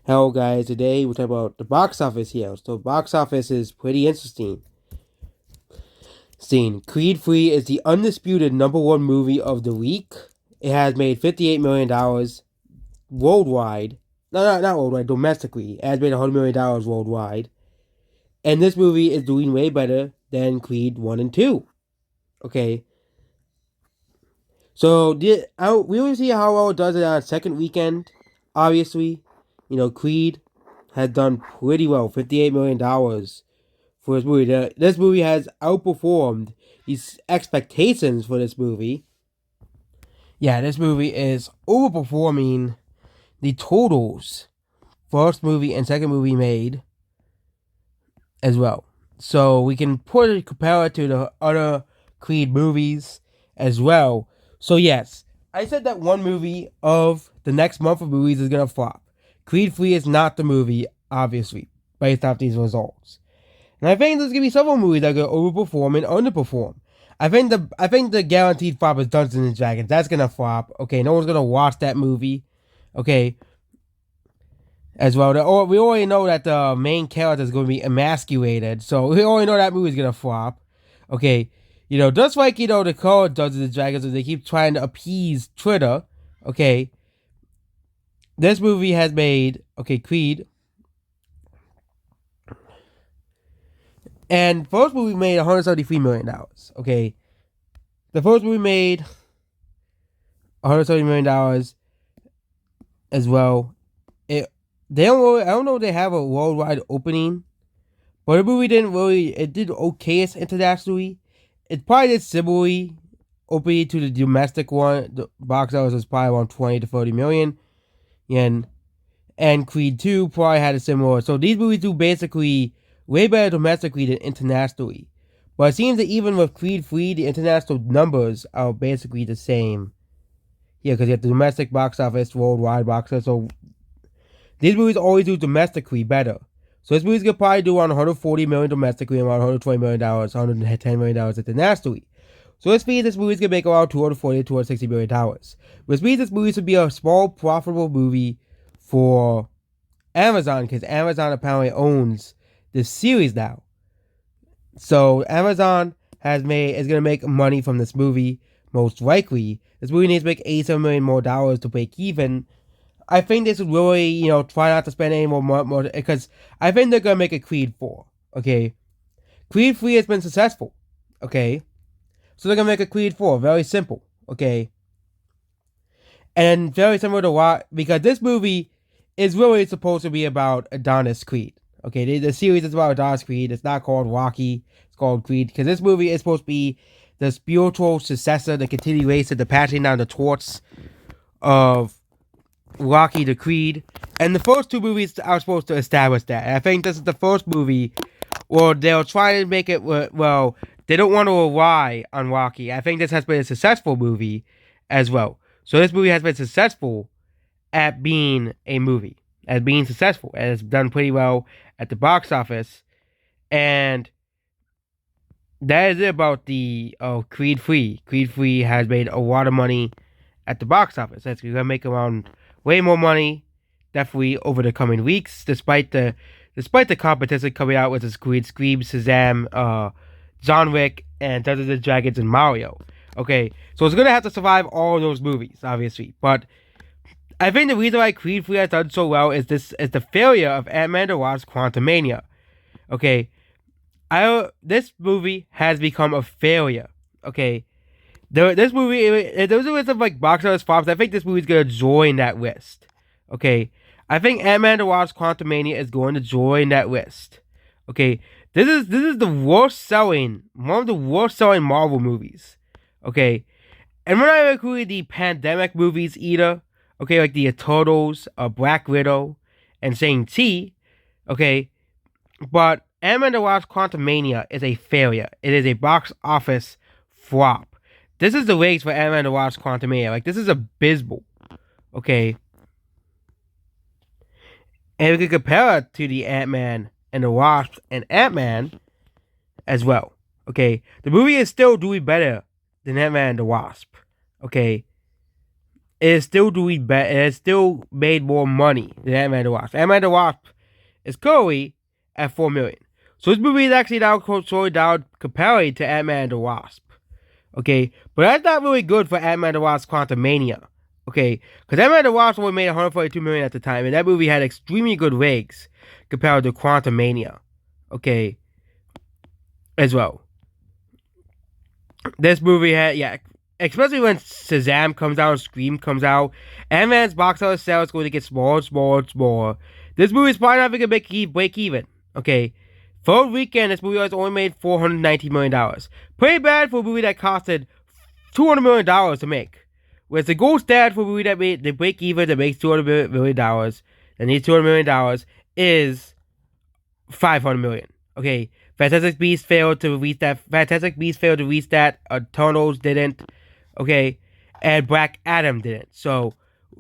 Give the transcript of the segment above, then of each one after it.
Hello guys, today we're talking about the box office here. So box office is pretty interesting. Creed 3 is the undisputed number one movie of the week. It has made $58 million worldwide. No, not worldwide, domestically. It has made $100 million worldwide. And this movie is doing way better than Creed 1 and 2. Okay. So we will see how well it does it on second weekend. Obviously, Creed has done pretty well, $58 million for this movie. This movie has outperformed these expectations for this movie. Yeah, this movie is overperforming the totals first movie and second movie made as well. So we can compare it to the other Creed movies as well. So yes, I said that one movie of the next month of movies is gonna flop. Creed 3 is not the movie, obviously, based off these results. And I think there's gonna be several movies that are gonna overperform and underperform. I think the guaranteed flop is Dungeons and Dragons. That's gonna flop. Okay, no one's gonna watch that movie. Okay. As well, we already know that the main character is going to be emasculated, so we already know that movie's gonna flop. Okay, just like the call Dungeons and Dragons, they keep trying to appease Twitter. Okay, this movie has made Creed, and first movie made $173 million. Okay, the first movie made $170 million as well. I don't know if they have a worldwide opening, but the movie it did okay internationally. It probably did similarly opening to the domestic one. The box office was probably around 20 to 30 million. And Creed 2 probably had a similar. So these movies do basically way better domestically than internationally. But it seems that even with Creed 3, the international numbers are basically the same. Yeah, because you have the domestic box office, worldwide box office. So these movies always do domestically better. So this movie's gonna probably do around 140 million domestically and around $120 million, $110 million internationally. So this means this movie's gonna make around 240 to $260 million. Which means this movie should be a small, profitable movie for Amazon, because Amazon apparently owns this series now. So Amazon is gonna make money from this movie, most likely. This movie needs to make $87 million more to break even. I think they should really, try not to spend any more, because I think they're gonna make a Creed 4. Okay, Creed 3 has been successful. Okay, so they're gonna make a Creed 4. Very simple. Okay, and very similar to what, because this movie is really supposed to be about Adonis Creed. Okay, the series is about Adonis Creed. It's not called Rocky. It's called Creed, because this movie is supposed to be the spiritual successor, the continuation, the passing down the torch of Rocky the Creed. And the first two movies are supposed to establish that. And I think this is the first movie where they'll try to make it, well, they don't want to rely on Rocky. I think this has been a successful movie as well. So this movie has been successful at being a movie, at being successful. And it's done pretty well at the box office. And that is it about the Creed 3. Creed 3 has made a lot of money at the box office. It's going to make around way more money, definitely, over the coming weeks, despite the competition coming out with Creed, Scream, Shazam, John Wick, and Dungeons and Dragons and Mario. Okay, so it's gonna have to survive all of those movies, obviously. But I think the reason why Creed 3 has done so well is the failure of Ant-Man and the Wasp: Quantumania. Okay, this movie has become a failure. Okay, this movie, there's a list of box office flops. I think this movie's gonna join that list. Okay, I think Ant-Man and the Wasp: Quantumania is going to join that list. Okay, this is the one of the worst selling Marvel movies. Okay, and we're not including the pandemic movies either. Okay, like the Eternals, Black Widow, and Shang-Chi. Okay, but Ant-Man and the Wasp: Quantumania is a failure. It is a box office flop. This is the race for Ant-Man and the Wasp: Quantumania. This is abysmal. Okay. And we can compare it to the Ant-Man and the Wasp and Ant-Man as well. Okay. The movie is still doing better than Ant-Man and the Wasp. Okay. it is still doing better. It has still made more money than Ant-Man and the Wasp. Ant-Man and the Wasp is currently at 4 million. So this movie is actually now slowing down comparing to Ant-Man and the Wasp. Okay, but that's not really good for Ant-Man and the Wasp: Quantumania. Okay, because Ant-Man and the Wasp only made 142 million at the time, and that movie had extremely good ratings compared to Quantumania. Okay, as well. This movie had, especially when Shazam comes out, Scream comes out, Ant-Man's box office sales is going to get smaller, smaller, smaller. This movie is probably not going to break even. Okay, third weekend, this movie has only made $419 million. Pretty bad for a movie that costed $200 million to make. Whereas the gold standard for a movie that made the break even that makes $200 million, that needs $200 million, is $500 million. Okay, Fantastic Beasts failed to reach that. Eternals didn't. Okay, and Black Adam didn't. So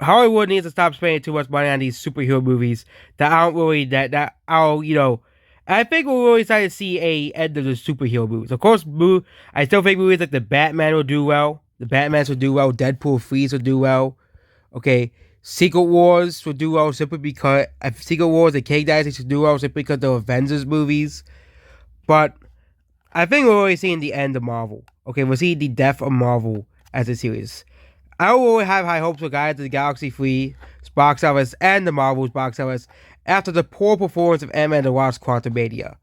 Hollywood needs to stop spending too much money on these superhero movies that aren't really that are, you know. I think we're really excited to see a end of the superhero movies. Of course, I still think movies like the Batman will do well. The Batmans will do well. Deadpool 3 will do well. Okay, Secret Wars will do well simply because Secret Wars and King Dynasty should do well simply because they're Avengers movies. But I think we're already seeing the end of Marvel. Okay, we're seeing the death of Marvel as a series. I don't really have high hopes for Guardians of the Galaxy 3's box office and the Marvel's box office after the poor performance of Ant-Man and the Wasp: Quantumania.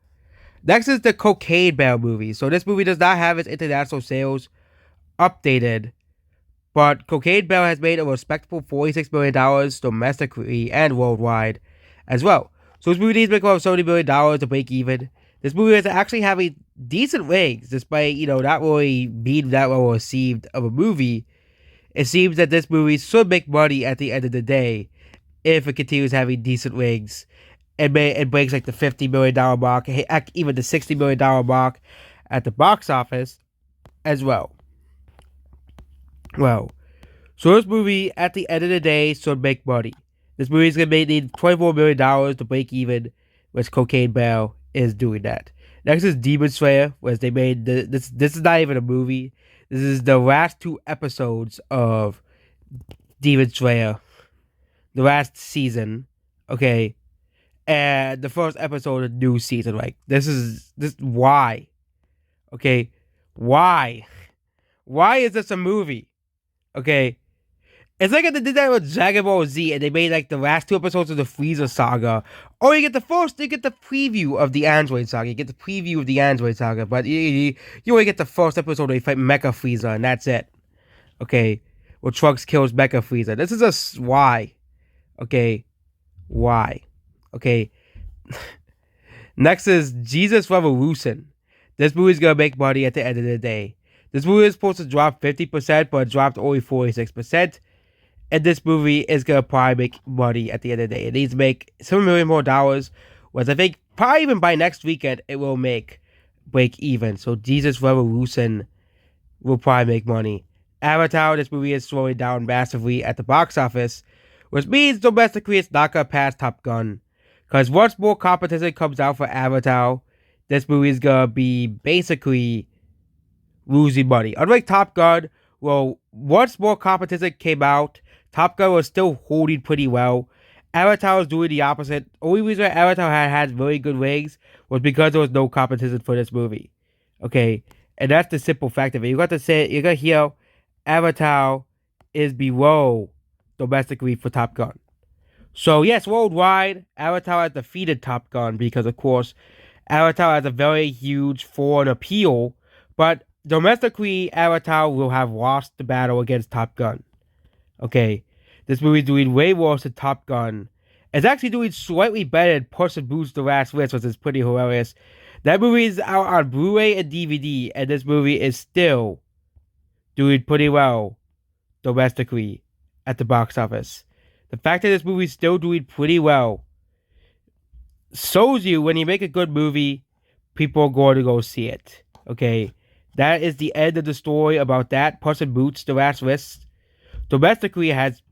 Next is the Cocaine Bear movie. So this movie does not have its international sales updated, but Cocaine Bear has made a respectable $46 million domestically and worldwide as well. So this movie needs to make about $70 million to break even. This movie is actually having decent ratings, despite, not really being that well received of a movie. It seems that this movie should make money at the end of the day if it continues having decent ratings. It breaks like the $50 million mark, even the $60 million mark at the box office as well. Well, so this movie at the end of the day should make money. This movie is going to need $24 million to break even, which Cocaine Bear is doing that. Next is Demon Slayer, where they made this is not even a movie. This is the last 2 episodes of Demon Slayer, the last season. Okay, and the first episode of the new season. Like this why? Okay, why is this a movie? Okay. It's like if they did that with Dragon Ball Z and they made like the last 2 episodes of the Frieza saga. Or you get the preview of the Android saga. You get the preview of the Android saga, but you only get the first episode where you fight Mecha Frieza and that's it. Okay. Where Trunks kills Mecha Frieza. This is a why. Okay. Why? Okay. Next is Jesus Revolution. This movie's gonna make money at the end of the day. This movie is supposed to drop 50%, but it dropped only 46%. And this movie is going to probably make money at the end of the day. It needs to make $7 million more, whereas I think probably even by next weekend, it will break even. So Jesus Revolution will probably make money. Avatar, this movie is slowing down massively at the box office, which means domestically it's not going to pass Top Gun. Because once more competition comes out for Avatar, this movie is going to be basically losing money. Unlike Top Gun, well, once more competition came out, Top Gun was still holding pretty well. Avatar was doing the opposite. Only reason Avatar had very good ratings was because there was no competition for this movie. Okay, and that's the simple fact of it. You got to hear Avatar is below domestically for Top Gun. So yes, worldwide, Avatar has defeated Top Gun because, of course, Avatar has a very huge foreign appeal, but domestically, Avatar will have lost the battle against Top Gun. Okay, this movie is doing way worse than Top Gun. It's actually doing slightly better than Puss in Boots: The Last Wish, which is pretty hilarious. That movie is out on Blu-ray and DVD, and this movie is still doing pretty well domestically at the box office. The fact that this movie is still doing pretty well shows you when you make a good movie, people are going to go see it. Okay, that is the end of the story about that. Puss in Boots: The Last Wish domestically has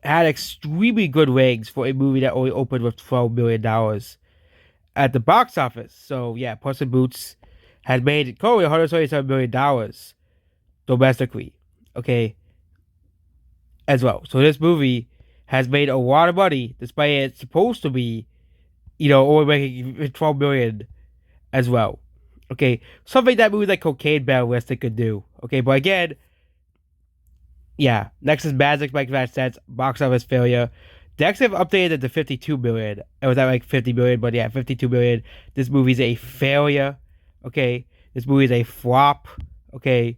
had extremely good ratings for a movie that only opened with $12 million at the box office. So yeah, Puss in Boots has made currently $127 million domestically. Okay, as well. So this movie has made a lot of money, despite it's supposed to be, only making 12 million as well. Okay, something that movies like Cocaine Bear Listic could do. Okay, but again, yeah. Next is Magic Mike Match Sets, box office failure. Next have updated it to 52 million. It was at like 50 million, but yeah, 52 million. This movie's a failure. Okay, this movie is a flop. Okay,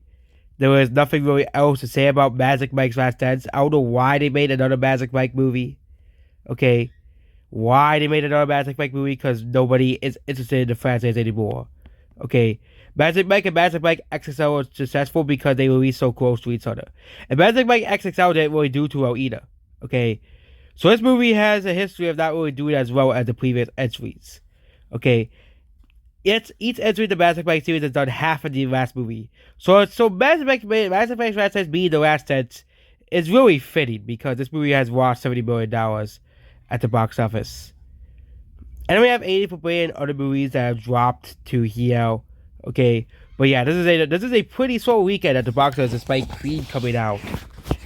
there was nothing really else to say about Magic Mike's Last Dance. I don't know why they made another Magic Mike movie. Okay, why they made another Magic Mike movie? Because nobody is interested in the franchise anymore. Okay, Magic Mike and Magic Mike XXL were successful because they released so close to each other. And Magic Mike XXL didn't really do too well either. Okay, so this movie has a history of not really doing as well as the previous entries. Okay, each entry in the Magic Mike series has done half of the last movie. So Magic Mike's franchise being the last sense is really fitting because this movie has lost $70 million at the box office. And then we have 84 billion other movies that have dropped to here. Okay, but yeah, this is a pretty slow weekend at the box office despite Creed coming out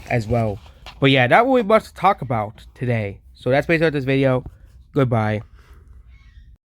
as well. But yeah, not really much to talk about today. So that's basically this video. Goodbye.